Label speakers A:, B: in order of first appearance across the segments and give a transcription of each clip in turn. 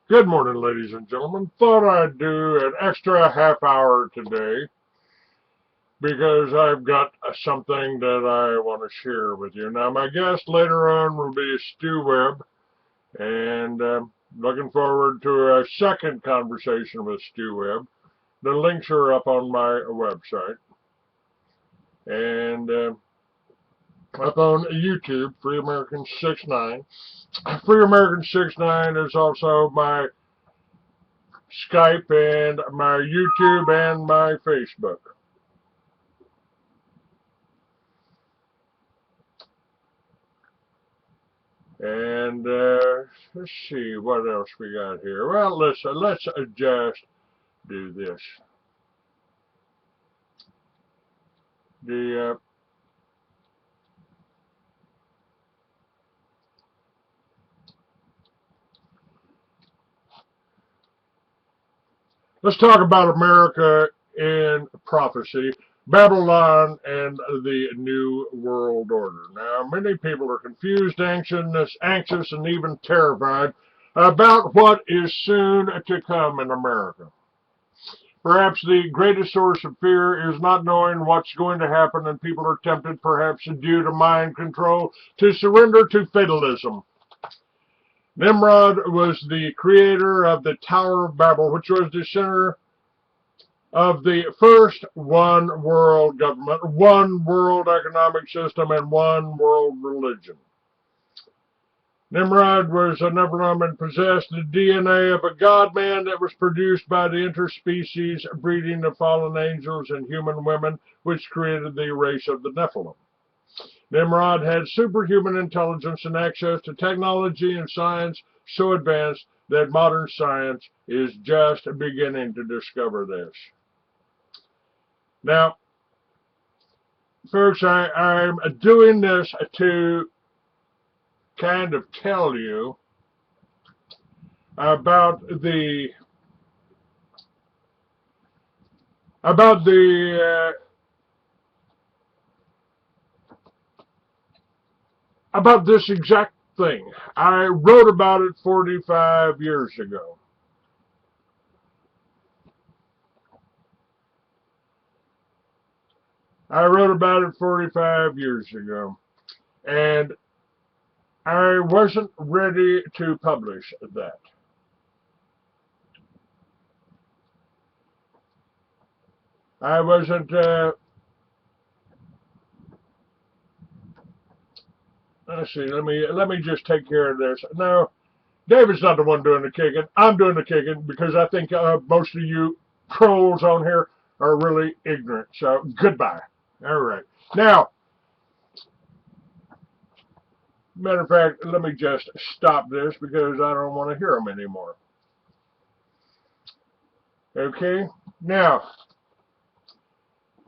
A: Good morning, ladies and gentlemen. Thought I'd do an extra half hour today because I've got something that I want to share with you. Now, my guest later on will be Stu Webb, and looking forward to a second conversation with Stu Webb. The links are up on my website and up on YouTube, Free American 69. Free American 69 is also my Skype and my YouTube and my Facebook. And let's see what else we got here. Well, let's just do this. Let's talk about America in prophecy, Babylon, and the New World Order. Now, many people are confused, anxious, and even terrified about what is soon to come in America. Perhaps the greatest source of fear is not knowing what's going to happen, and people are tempted, perhaps due to mind control, to surrender to fatalism. Nimrod was the creator of the Tower of Babel, which was the center of the first one world government, one world economic system, and one world religion. Nimrod was a Nephilim and possessed the DNA of a god-man that was produced by the interspecies breeding of fallen angels and human women, which created the race of the Nephilim. Nimrod had superhuman intelligence and access to technology and science so advanced that modern science is just beginning to discover this. Now, folks, I'm doing this to kind of tell you about this exact thing. I wrote about it 45 years ago. I wrote about it 45 years ago, and I wasn't ready to publish that. I wasn't, let's see, let me just take care of this. No, David's not the one doing the kicking. I'm doing the kicking because I think most of you trolls on here are really ignorant. So, goodbye. All right. Now, matter of fact, let me just stop this because I don't want to hear them anymore. Okay? Now,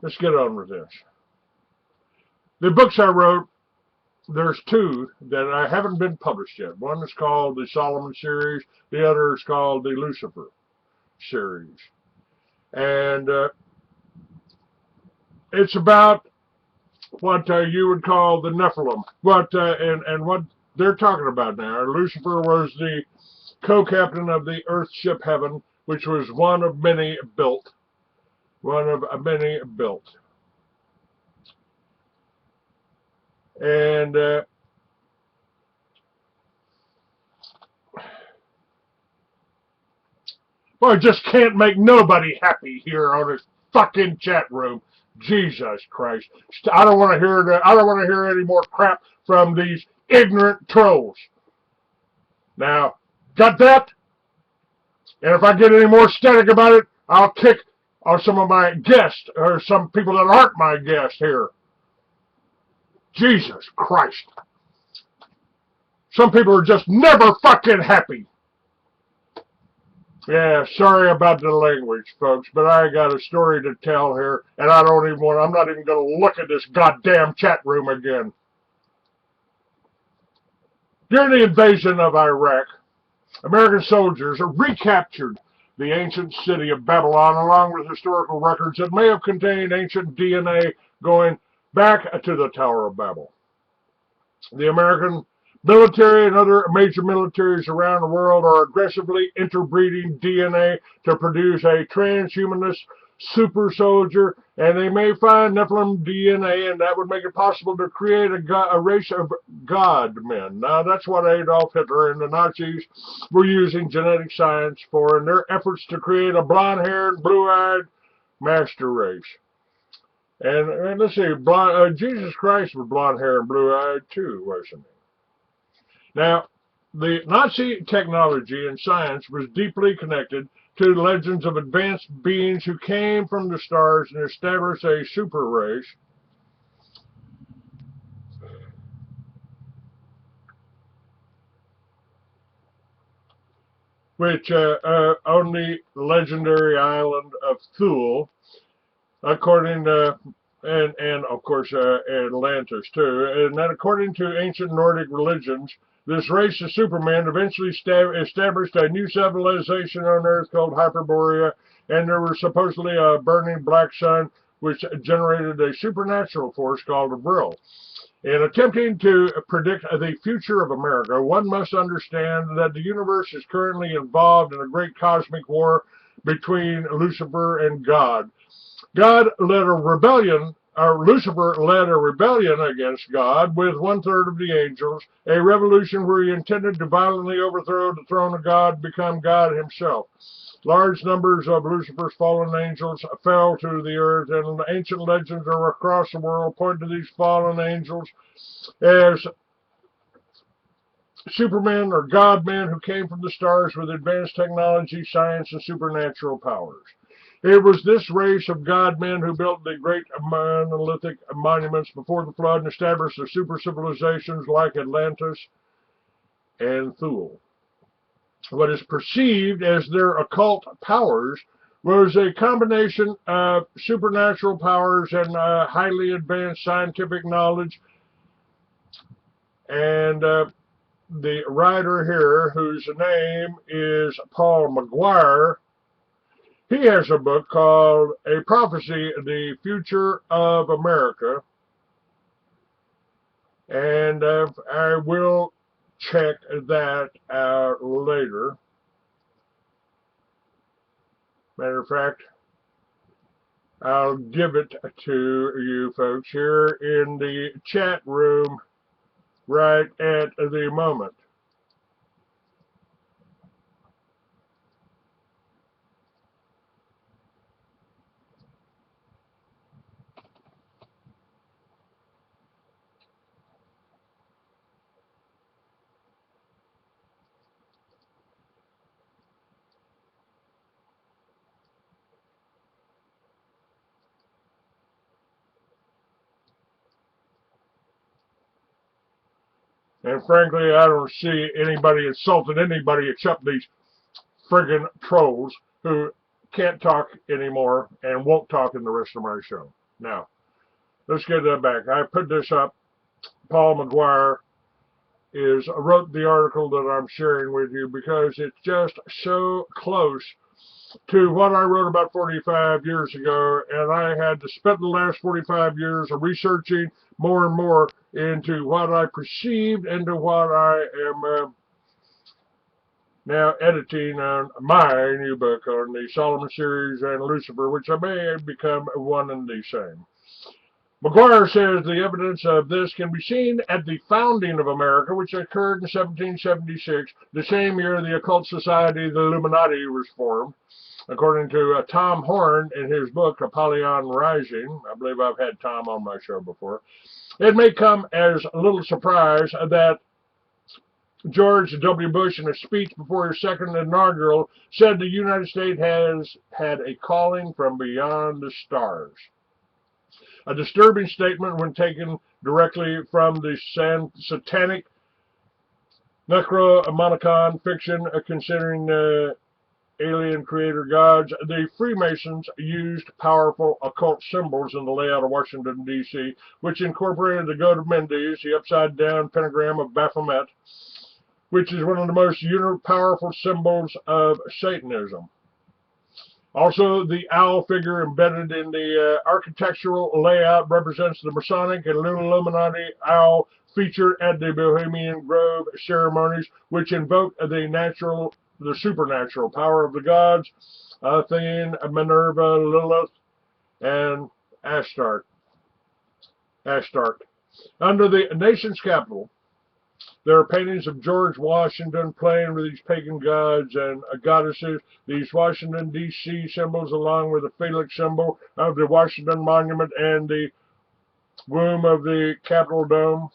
A: let's get on with this. The books I wrote, there's two that I haven't been published yet. One is called the Solomon series. The other is called the Lucifer series. And it's about what you would call the Nephilim. And what they're talking about now. Lucifer was the co-captain of the Earth ship Heaven, which was one of many built. One of many built. And well, I just can't make nobody happy here on this fucking chat room. Jesus Christ! I don't want to hear that. I don't want to hear any more crap from these ignorant trolls. Now, got that? And if I get any more static about it, I'll kick on some of my guests or some people that aren't my guests here. Jesus Christ! Some people are just never fucking happy. Yeah, sorry about the language, folks, but I got a story to tell here, and I'm not even going to look at this goddamn chat room again. During the invasion of Iraq, American soldiers recaptured the ancient city of Babylon along with historical records that may have contained ancient DNA going back to the Tower of Babel. The American Military and other major militaries around the world are aggressively interbreeding DNA to produce a transhumanist super soldier, and they may find Nephilim DNA, and that would make it possible to create a race of God men. Now, that's what Adolf Hitler and the Nazis were using genetic science for in their efforts to create a blonde-haired, blue-eyed master race. And let's see, Jesus Christ was blonde-haired and blue-eyed too, wasn't he? Now, the Nazi technology and science was deeply connected to legends of advanced beings who came from the stars and established a super race which on the legendary island of Thule, according to, and of course Atlantis too, and then according to ancient Nordic religions, this race of Supermen eventually established a new civilization on Earth called Hyperborea, and there was supposedly a burning black sun which generated a supernatural force called a Vril. In attempting to predict the future of America, one must understand that the universe is currently involved in a great cosmic war between Lucifer and God. God led a rebellion, or Lucifer led a rebellion against God with 1/3 of the angels, a revolution where he intended to violently overthrow the throne of God and become God himself. Large numbers of Lucifer's fallen angels fell to the earth, and ancient legends across the world point to these fallen angels as supermen or godmen who came from the stars with advanced technology, science, and supernatural powers. It was this race of godmen who built the great monolithic monuments before the flood and established the super civilizations like Atlantis and Thule. What is perceived as their occult powers was a combination of supernatural powers and highly advanced scientific knowledge. And the writer here, whose name is Paul McGuire, he has a book called A Prophecy, The Future of America. And I will check that out later. Matter of fact, I'll give it to you folks here in the chat room right at the moment. And frankly, I don't see anybody insulting anybody except these friggin' trolls who can't talk anymore and won't talk in the rest of my show. Now, let's get that back. I put this up. Paul McGuire wrote the article that I'm sharing with you because it's just so close to what I wrote about 45 years ago, and I had to spend the last 45 years researching more and more into what I perceived and to what I am now editing on my new book on the Solomon series and Lucifer, which I may become one and the same. McGuire says the evidence of this can be seen at the founding of America, which occurred in 1776, the same year the occult society, the Illuminati, was formed. According to Tom Horn in his book, Apollyon Rising, I believe I've had Tom on my show before, it may come as a little surprise that George W. Bush, in a speech before his second inaugural, said the United States has had a calling from beyond the stars. A disturbing statement when taken directly from the satanic Necronomicon fiction considering alien creator gods. The Freemasons used powerful occult symbols in the layout of Washington, D.C., which incorporated the goat of Mendes, the upside-down pentagram of Baphomet, which is one of the most powerful symbols of Satanism. Also, the owl figure embedded in the architectural layout represents the Masonic and Illuminati owl featured at the Bohemian Grove ceremonies, which invoke the supernatural power of the gods, Athene, Minerva, Lilith, and Astarte. Under the nation's capital, there are paintings of George Washington playing with these pagan gods and goddesses. These Washington, D.C. symbols, along with the Phoenix symbol of the Washington Monument and the womb of the Capitol Dome,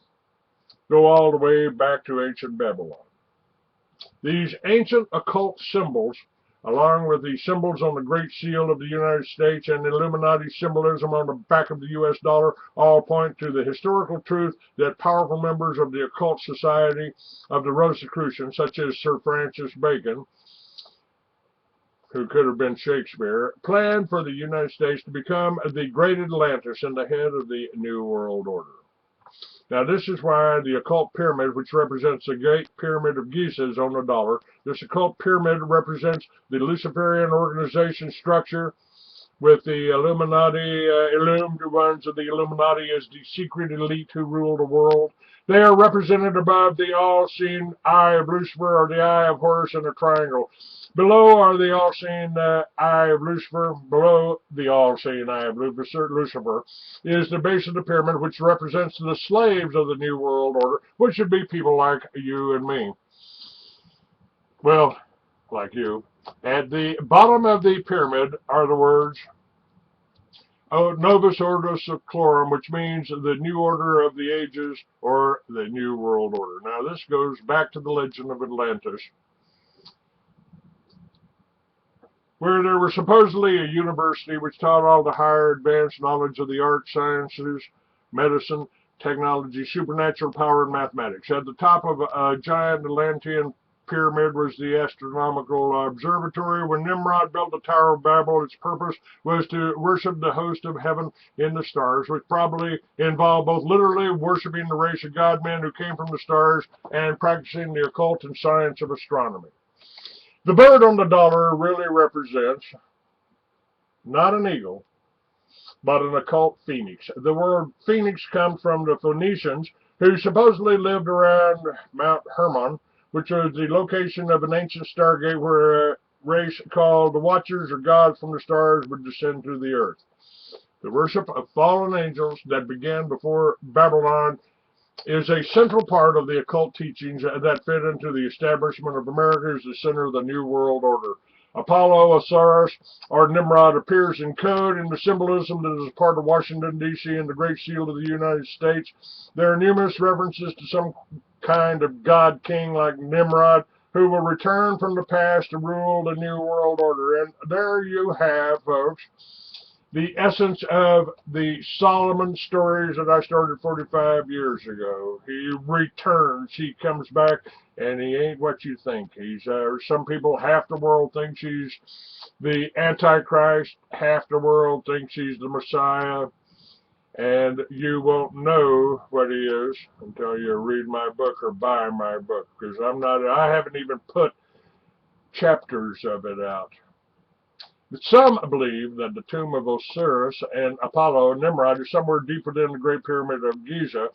A: go all the way back to ancient Babylon. These ancient occult symbols, along with the symbols on the Great Seal of the United States and Illuminati symbolism on the back of the U.S. dollar, all point to the historical truth that powerful members of the occult society of the Rosicrucians, such as Sir Francis Bacon, who could have been Shakespeare, planned for the United States to become the great Atlantis and the head of the New World Order. Now, this is why the occult pyramid, which represents the Great Pyramid of Giza, is on the dollar. This occult pyramid represents the Luciferian organization structure, with the Illuminati, illumined ones of the Illuminati as the secret elite who rule the world. They are represented above the all-seeing eye of Lucifer, or the eye of Horus in a triangle. Below are the all-seeing eye of Lucifer. Below the all-seeing eye of Lucifer is the base of the pyramid, which represents the slaves of the New World Order, which would be people like you and me. Well, like you. At the bottom of the pyramid are the words Novus Ordo Seclorum, which means the New Order of the Ages, or the New World Order. Now, this goes back to the legend of Atlantis, where there was supposedly a university which taught all the higher advanced knowledge of the arts, sciences, medicine, technology, supernatural power, and mathematics. At the top of a giant Atlantean pyramid was the astronomical observatory. When Nimrod built the Tower of Babel, its purpose was to worship the host of heaven in the stars, which probably involved both literally worshiping the race of God-men who came from the stars and practicing the occult and science of astronomy. The bird on the dollar really represents not an eagle, but an occult phoenix. The word phoenix comes from the Phoenicians, who supposedly lived around Mount Hermon, which was the location of an ancient stargate where a race called the Watchers, or gods from the stars, would descend to the earth. The worship of fallen angels that began before Babylon is a central part of the occult teachings that fit into the establishment of America as the center of the New World Order. Apollo, Osiris, or Nimrod appears in code in the symbolism that is part of Washington, D.C. and the Great Seal of the United States. There are numerous references to some kind of god king like Nimrod, who will return from the past to rule the New World Order. And there you have, folks, the essence of the Solomon stories that I started 45 years ago. He returns, he comes back, and he ain't what you think. He's some people, half the world thinks he's the Antichrist, half the world thinks he's the Messiah, and you won't know what he is until you read my book or buy my book, because I haven't even put chapters of it out. But some believe that the tomb of Osiris and Apollo and Nimrod is somewhere deep within the Great Pyramid of Giza.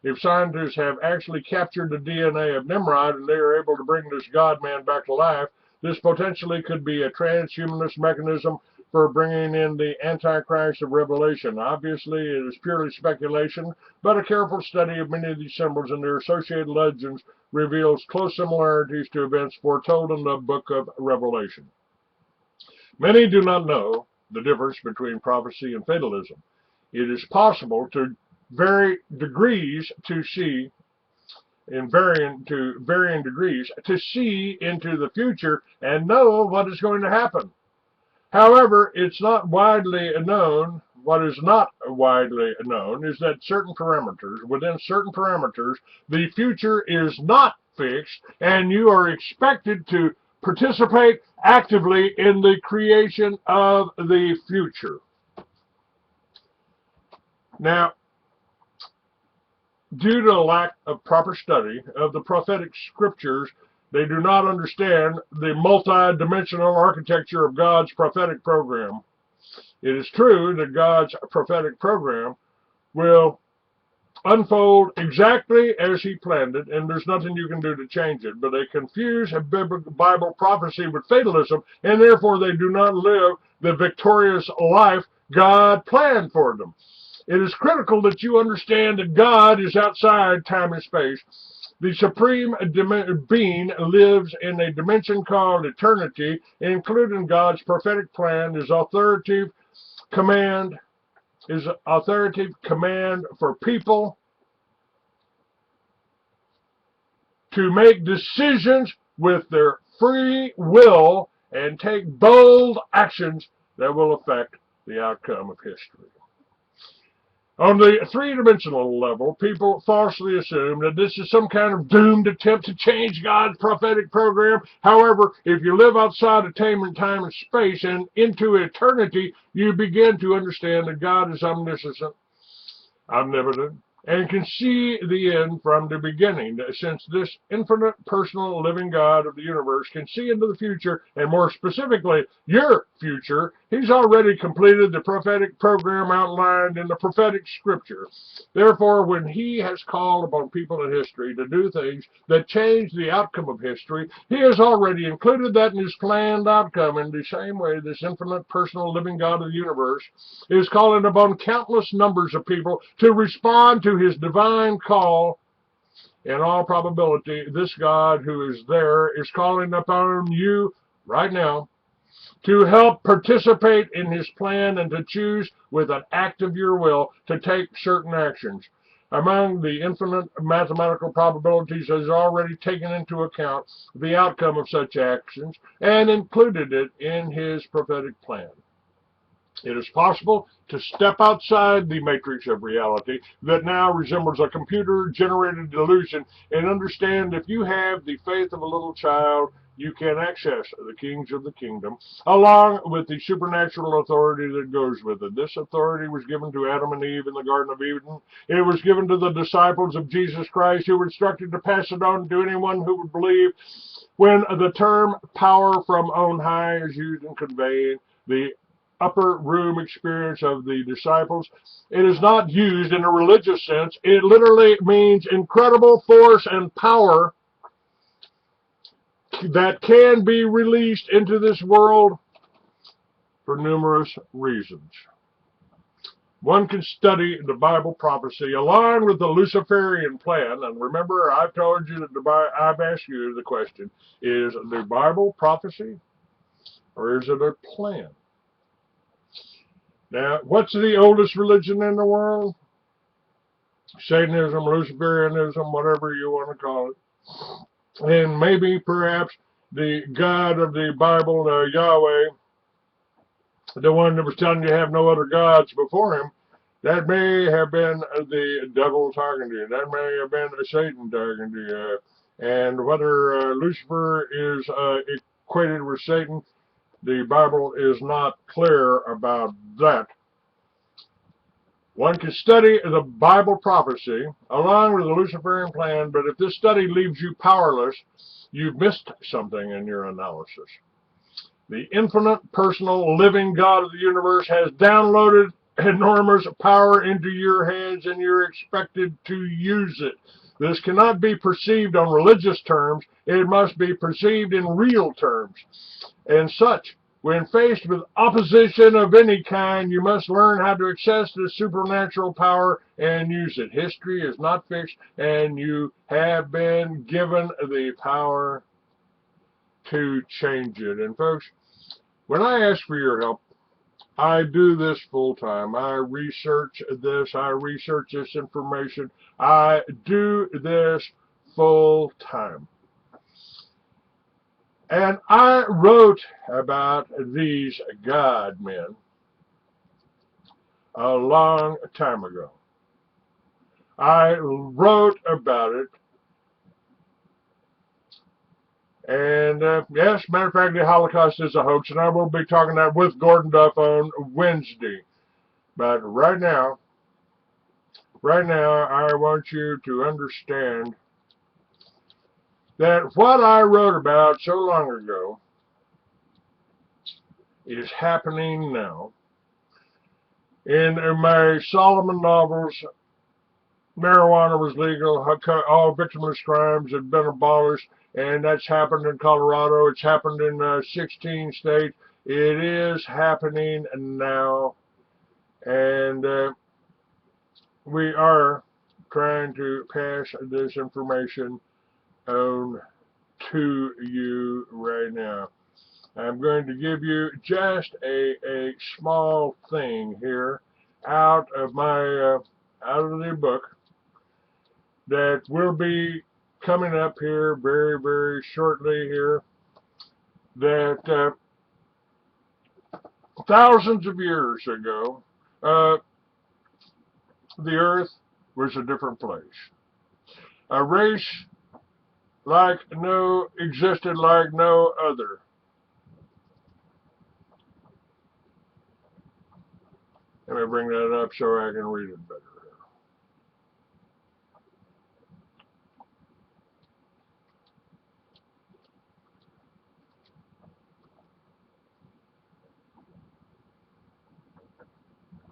A: If scientists have actually captured the DNA of Nimrod and they are able to bring this god-man back to life, this potentially could be a transhumanist mechanism for bringing in the Antichrist of Revelation. Obviously, it is purely speculation, but a careful study of many of these symbols and their associated legends reveals close similarities to events foretold in the book of Revelation. Many do not know the difference between prophecy and fatalism. It is possible to varying degrees to see into the future and know what is going to happen. However, it's not widely known. What is not widely known is that within certain parameters, the future is not fixed, and you are expected to participate actively in the creation of the future. Now, due to a lack of proper study of the prophetic scriptures, they do not understand the multi-dimensional architecture of God's prophetic program. It is true that God's prophetic program will unfold exactly as he planned it, and there's nothing you can do to change it. But they confuse Bible prophecy with fatalism, and therefore they do not live the victorious life God planned for them. It is critical that you understand that God is outside time and space. The supreme being lives in a dimension called eternity, including God's prophetic plan, command, his authoritative command for people to make decisions with their free will and take bold actions that will affect the outcome of history. On the three-dimensional level, people falsely assume that this is some kind of doomed attempt to change God's prophetic program. However, if you live outside of time and space and into eternity, you begin to understand that God is omniscient, omnipotent, and can see the end from the beginning. Since this infinite, personal, living God of the universe can see into the future, and more specifically, your future, he's already completed the prophetic program outlined in the prophetic scripture. Therefore, when he has called upon people in history to do things that change the outcome of history, he has already included that in his planned outcome. In the same way, this infinite, personal, living God of the universe is calling upon countless numbers of people to respond to his divine call. In all probability, this God who is there is calling upon you right now to help participate in his plan and to choose with an act of your will to take certain actions. Among the infinite mathematical probabilities has already taken into account the outcome of such actions and included it in his prophetic plan. It is possible to step outside the matrix of reality that now resembles a computer-generated illusion and understand if you have the faith of a little child, you can access the kings of the kingdom, along with the supernatural authority that goes with it. This authority was given to Adam and Eve in the Garden of Eden. It was given to the disciples of Jesus Christ, who were instructed to pass it on to anyone who would believe. When the term power from on high is used in conveying the upper room experience of the disciples, it is not used in a religious sense. It literally means incredible force and power that can be released into this world for numerous reasons. One can study the Bible prophecy along with the Luciferian plan, and remember, I've told you that I've asked you the question, is the Bible prophecy or is it a plan? Now, what's the oldest religion in the world? Satanism, Luciferianism, whatever you want to call it. And maybe, perhaps, the God of the Bible, Yahweh, the one that was telling you to have no other gods before him, that may have been the devil talking to you. That may have been Satan talking to you. And whether Lucifer is equated with Satan, the Bible is not clear about that. One can study the Bible prophecy along with the Luciferian plan, but if this study leaves you powerless, you've missed something in your analysis. The infinite, personal, living God of the universe has downloaded enormous power into your hands, and you're expected to use it. This cannot be perceived on religious terms. It must be perceived in real terms. And such, when faced with opposition of any kind, you must learn how to access this supernatural power and use it. History is not fixed, and you have been given the power to change it. And folks, when I ask for your help, I do this full time. I research this information. I do this full time. And I wrote about these God men a long time ago. I wrote about it. And yes, matter of fact, the Holocaust is a hoax, and I will be talking that with Gordon Duff on Wednesday. But right now, I want you to understand that what I wrote about so long ago is happening now. In my Solomon novels, marijuana was legal, all victimless crimes had been abolished, and that's happened in Colorado. It's happened in 16 states. It is happening now, and we are trying to pass this information on to you right now. I'm going to give you just a small thing here out of my out of the book that will be coming up here very shortly here, that thousands of years ago the earth was a different place. A race existed like no other. Let me bring that up so I can read it better.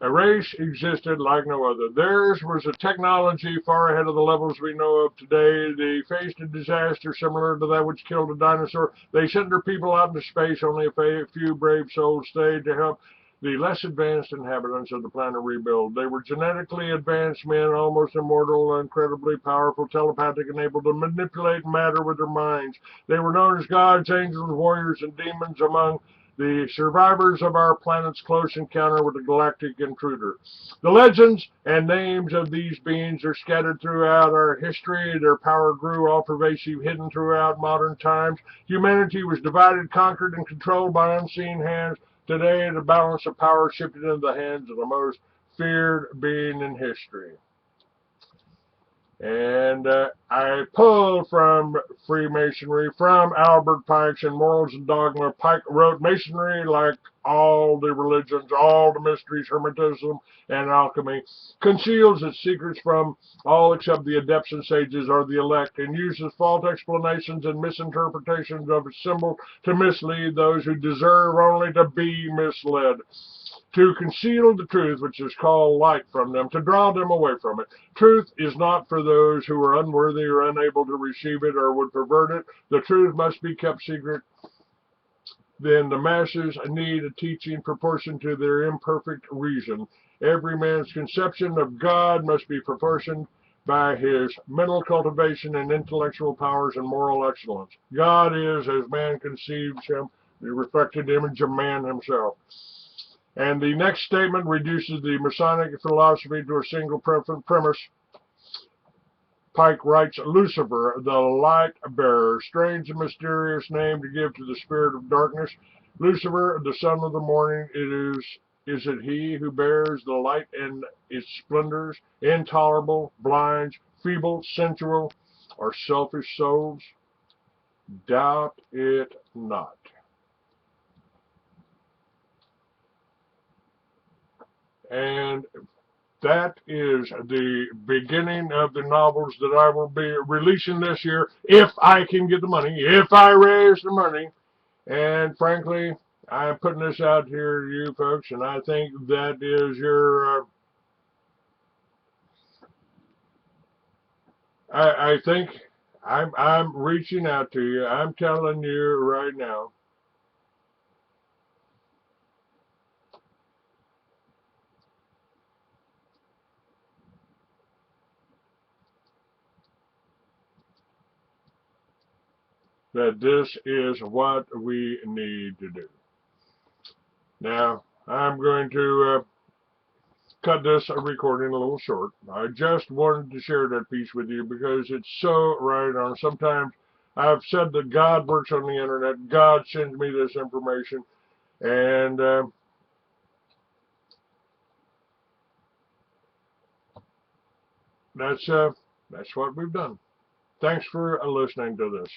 A: A race existed like no other. Theirs was a technology far ahead of the levels we know of today. They faced a disaster similar to that which killed a dinosaur. They sent their people out into space. Only a few brave souls stayed to help the less advanced inhabitants of the planet rebuild. They were genetically advanced men, almost immortal, incredibly powerful, telepathic, and able to manipulate matter with their minds. They were known as gods, angels, warriors, and demons among the survivors of our planet's close encounter with the galactic intruder. The legends and names of these beings are scattered throughout our history. Their power grew all pervasive, hidden throughout modern times. Humanity was divided, conquered, and controlled by unseen hands. Today, the balance of power shifted into the hands of the most feared being in history. And I pulled from Freemasonry, from Albert Pike's In Morals and Dogma. Pike wrote, Masonry, like all the religions, all the mysteries, Hermetism, and alchemy, conceals its secrets from all except the adepts and sages or the elect, and uses false explanations and misinterpretations of its symbol to mislead those who deserve only to be misled, to conceal the truth which is called light from them, to draw them away from it. Truth is not for those who are unworthy or unable to receive it or would pervert it. The truth must be kept secret. Then the masses need a teaching proportioned to their imperfect reason. Every man's conception of God must be proportioned by his mental cultivation and intellectual powers and moral excellence. God is, as man conceives him, the reflected image of man himself. And the next statement reduces the Masonic philosophy to a single premise. Pike writes, Lucifer, the light bearer, strange and mysterious name to give to the spirit of darkness. Lucifer, the son of the morning, is it he who bears the light and its splendors, intolerable, blind, feeble, sensual, or selfish souls? Doubt it not. And that is the beginning of the novels that I will be releasing this year, if I can get the money, if I raise the money. And frankly, I'm putting this out here to you folks, and I think that is your, I think I'm reaching out to you. I'm telling you right now, that this is what we need to do. Now, I'm going to cut this recording a little short. I just wanted to share that piece with you because it's so right on. Sometimes I've said that God works on the internet. God sends me this information, and that's what we've done. Thanks for listening to this.